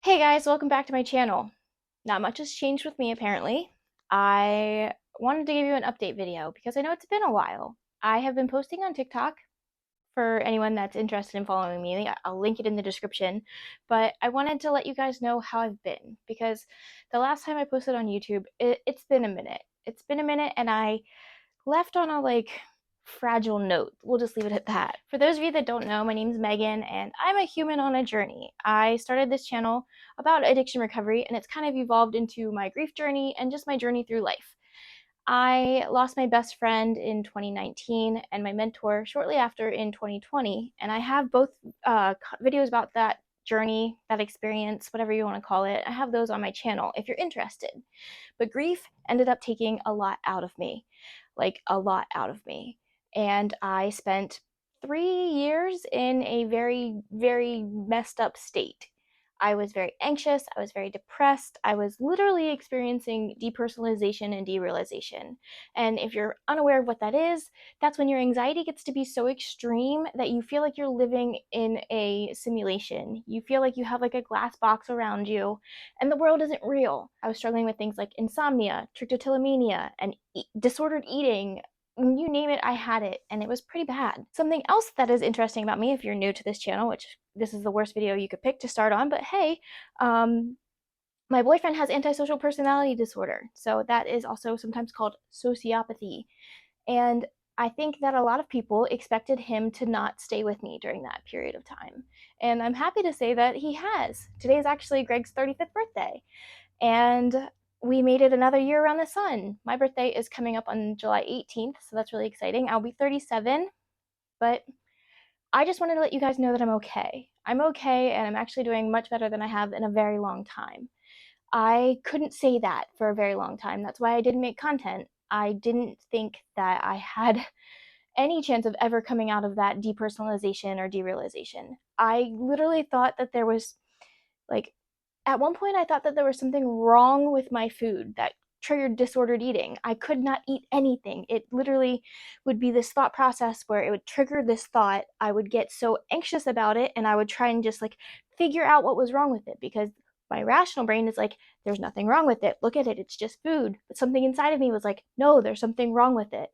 Hey guys, welcome back to my channel. Not much has changed with me apparently. I wanted to give you an update video because I know it's been a while. I have been posting on TikTok for anyone that's interested in following me. I'll link it in the description, but I wanted to let you guys know how I've been because the last time I posted on YouTube, it's been a minute. It's been a minute and I left on a fragile note. We'll just leave it at that. For those of you that don't know, my name's Megan and I'm a human on a journey. I started this channel about addiction recovery and it's kind of evolved into my grief journey and just my journey through life. I lost my best friend in 2019 and my mentor shortly after in 2020, and I have both videos about that journey, that experience, whatever you want to call it. I have those on my channel if you're interested. But grief ended up taking a lot out of me, like a lot out of me. And I spent 3 years in a very, very messed up state. I was very anxious. I was very depressed. I was literally experiencing depersonalization and derealization. And if you're unaware of what that is, that's when your anxiety gets to be so extreme that you feel like you're living in a simulation. You feel like you have like a glass box around you and the world isn't real. I was struggling with things like insomnia, trichotillomania, and disordered eating. You name it, I had it, and it was pretty bad. Something else that is interesting about me, if you're new to this channel, which this is the worst video you could pick to start on, but hey, my boyfriend has antisocial personality disorder, so that is also sometimes called sociopathy. And I think that a lot of people expected him to not stay with me during that period of time. And I'm happy to say that he has. Today is actually Greg's 35th birthday. And we made it another year around the sun. My birthday is coming up on July 18th, so that's really exciting. I'll be 37, but I just wanted to let you guys know that I'm okay. I'm okay, and I'm actually doing much better than I have in a very long time. I couldn't say that for a very long time. That's why I didn't make content. I didn't think that I had any chance of ever coming out of that depersonalization or derealization. I literally thought that there was like at one point I thought that there was something wrong with my food that triggered disordered eating. I could not eat anything. It literally would be this thought process where it would trigger this thought. I would get so anxious about it and I would try and just figure out what was wrong with it because my rational brain is like, there's nothing wrong with it. Look at it. It's just food. But something inside of me was like, no, there's something wrong with it.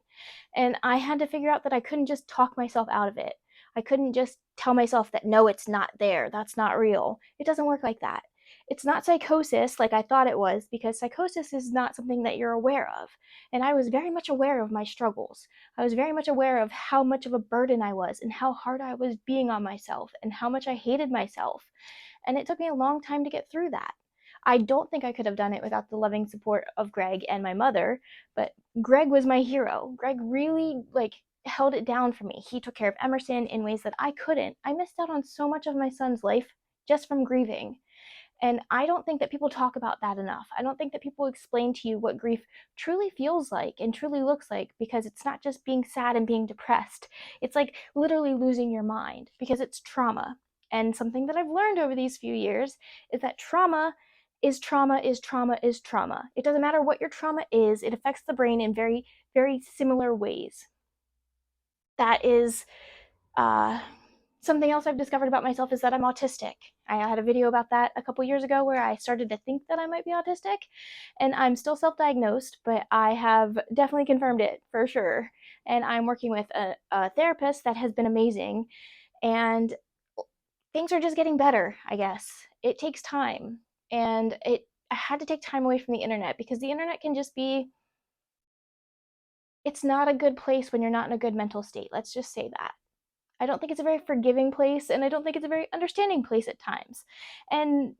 And I had to figure out that I couldn't just talk myself out of it. I couldn't just tell myself that, no, it's not there. That's not real. It doesn't work like that. It's not psychosis like I thought it was, because psychosis is not something that you're aware of. And I was very much aware of my struggles. I was very much aware of how much of a burden I was and how hard I was being on myself and how much I hated myself. And it took me a long time to get through that. I don't think I could have done it without the loving support of Greg and my mother, but Greg was my hero. Greg really held it down for me. He took care of Emerson in ways that I couldn't. I missed out on so much of my son's life just from grieving. And I don't think that people talk about that enough. I don't think that people explain to you what grief truly feels like and truly looks like, because it's not just being sad and being depressed. It's like literally losing your mind because it's trauma. And something that I've learned over these few years is that trauma is trauma is trauma is trauma. It doesn't matter what your trauma is, it affects the brain in very, very similar ways. That is uh, something else I've discovered about myself is that I'm autistic. I had a video about that a couple years ago where I started to think that I might be autistic, and I'm still self-diagnosed, but I have definitely confirmed it for sure. And I'm working with a therapist that has been amazing, and things are just getting better, I guess. It takes time, and I had to take time away from the internet because the internet can just be, it's not a good place when you're not in a good mental state. Let's just say that. I don't think it's a very forgiving place, and I don't think it's a very understanding place at times. And,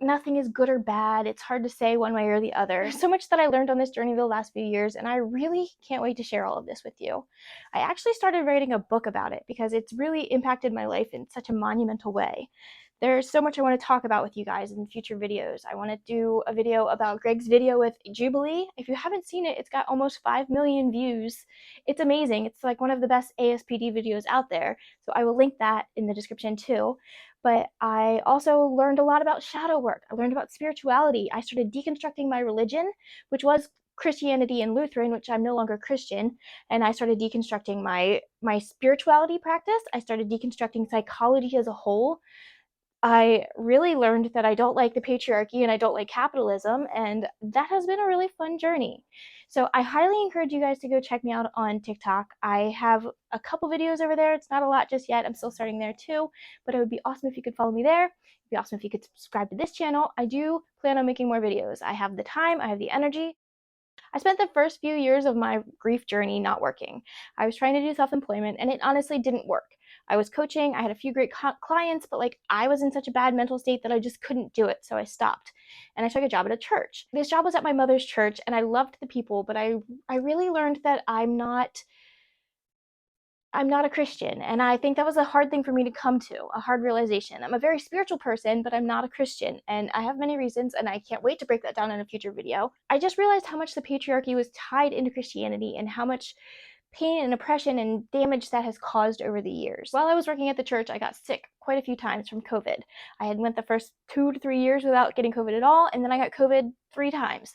nothing is good or bad. It's hard to say one way or the other. So much that I learned on this journey the last few years, and I really can't wait to share all of this with you. I actually started writing a book about it because it's really impacted my life in such a monumental way. There's so much I want to talk about with you guys in future videos. I want to do a video about Greg's video with Jubilee. If you haven't seen it, it's got almost 5 million views. It's amazing. It's like one of the best ASPD videos out there. So I will link that in the description too. But I also learned a lot about shadow work. I learned about spirituality. I started deconstructing my religion, which was Christianity and Lutheran, which I'm no longer Christian, and I started deconstructing my spirituality practice. I started deconstructing psychology as a whole. I really learned that I don't like the patriarchy and I don't like capitalism, and that has been a really fun journey. So I highly encourage you guys to go check me out on TikTok. I have a couple videos over there. It's not a lot just yet. I'm still starting there too, but it would be awesome if you could follow me there. It'd be awesome if you could subscribe to this channel. I do plan on making more videos. I have the time, I have the energy. I spent the first few years of my grief journey not working. I was trying to do self-employment and it honestly didn't work. I was coaching, I had a few great clients, but like I was in such a bad mental state that I just couldn't do it, so I stopped. And I took a job at a church. This job was at my mother's church and I loved the people, but I really learned that I'm not a Christian. And I think that was a hard thing for me to come to, a hard realization. I'm a very spiritual person, but I'm not a Christian. And I have many reasons, and I can't wait to break that down in a future video. I just realized how much the patriarchy was tied into Christianity and how much pain and oppression and damage that has caused over the years. While I was working at the church, I got sick quite a few times from COVID. I had went the first 2 to 3 years without getting COVID at all, and then I got COVID 3 times.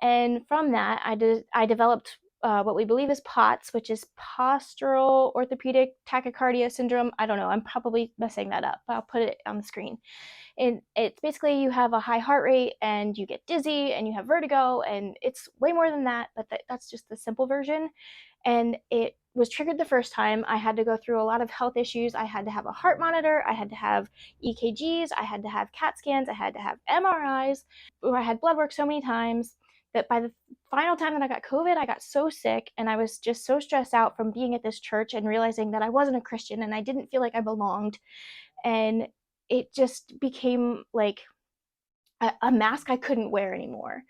And from that, I developed what we believe is POTS, which is postural orthopedic tachycardia syndrome. I don't know, I'm probably messing that up, but I'll put it on the screen. And it's basically you have a high heart rate and you get dizzy and you have vertigo, and it's way more than that, but that's just the simple version. And it was triggered the first time. I had to go through a lot of health issues. I had to have a heart monitor, I had to have EKGs, I had to have CAT scans, I had to have MRIs, I had blood work so many times that by the final time that I got COVID, I got so sick and I was just so stressed out from being at this church and realizing that I wasn't a Christian and I didn't feel like I belonged. And it just became like a mask I couldn't wear anymore.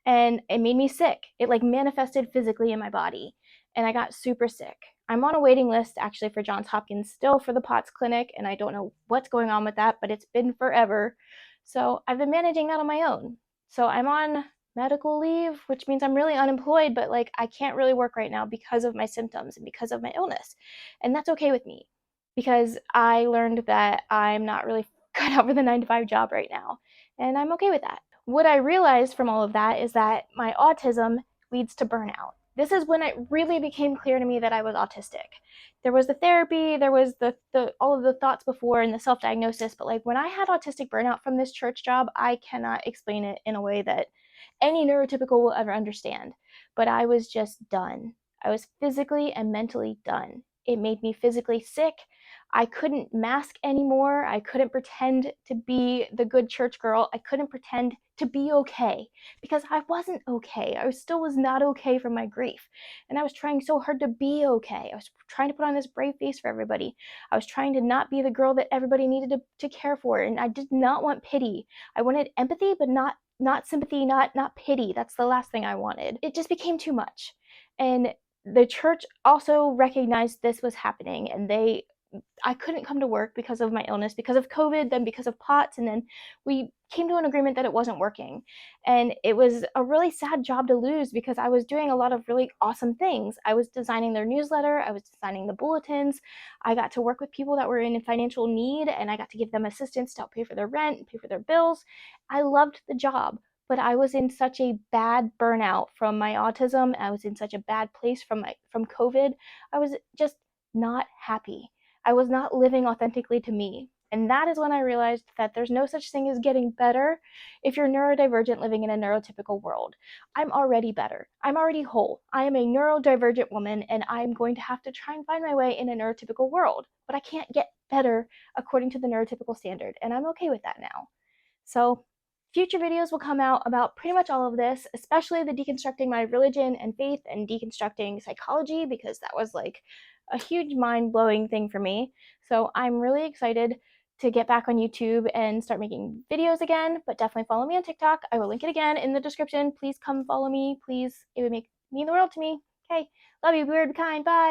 And it made me sick. It like manifested physically in my body. And I got super sick. I'm on a waiting list actually for Johns Hopkins still for the POTS clinic, and I don't know what's going on with that, but it's been forever. So I've been managing that on my own. So I'm on medical leave, which means I'm really unemployed, but like I can't really work right now because of my symptoms and because of my illness. And that's okay with me because I learned that I'm not really cut out for the 9 to 5 job right now. And I'm okay with that. What I realized from all of that is that my autism leads to burnout. This is when it really became clear to me that I was autistic. There was the therapy, there was the all of the thoughts before and the self-diagnosis, but like when I had autistic burnout from this church job, I cannot explain it in a way that any neurotypical will ever understand. But I was just done. I was physically and mentally done. It made me physically sick. I couldn't mask anymore. I couldn't pretend to be the good church girl. I couldn't pretend to be okay because I wasn't okay. I still was not okay from my grief. And I was trying so hard to be okay. I was trying to put on this brave face for everybody. I was trying to not be the girl that everybody needed to care for. And I did not want pity. I wanted empathy, but not sympathy, not pity. That's the last thing I wanted. It just became too much. And the church also recognized this was happening, and I couldn't come to work because of my illness, because of COVID, then because of POTS, and then we came to an agreement that it wasn't working. And it was a really sad job to lose because I was doing a lot of really awesome things. I was designing their newsletter, I was designing the bulletins, I got to work with people that were in financial need, and I got to give them assistance to help pay for their rent, pay for their bills. I loved the job, but I was in such a bad burnout from my autism. I was in such a bad place from COVID. I was just not happy. I was not living authentically to me. And that is when I realized that there's no such thing as getting better if you're neurodivergent living in a neurotypical world. I'm already better. I'm already whole. I am a neurodivergent woman, and I'm going to have to try and find my way in a neurotypical world. But I can't get better according to the neurotypical standard, and I'm okay with that now. So future videos will come out about pretty much all of this, especially the deconstructing my religion and faith and deconstructing psychology, because that was like a huge mind-blowing thing for me. So I'm really excited to get back on YouTube and start making videos again, but definitely follow me on TikTok. I will link it again in the description. Please come follow me, please. It would mean the world to me. Okay, love you, weird, kind, bye.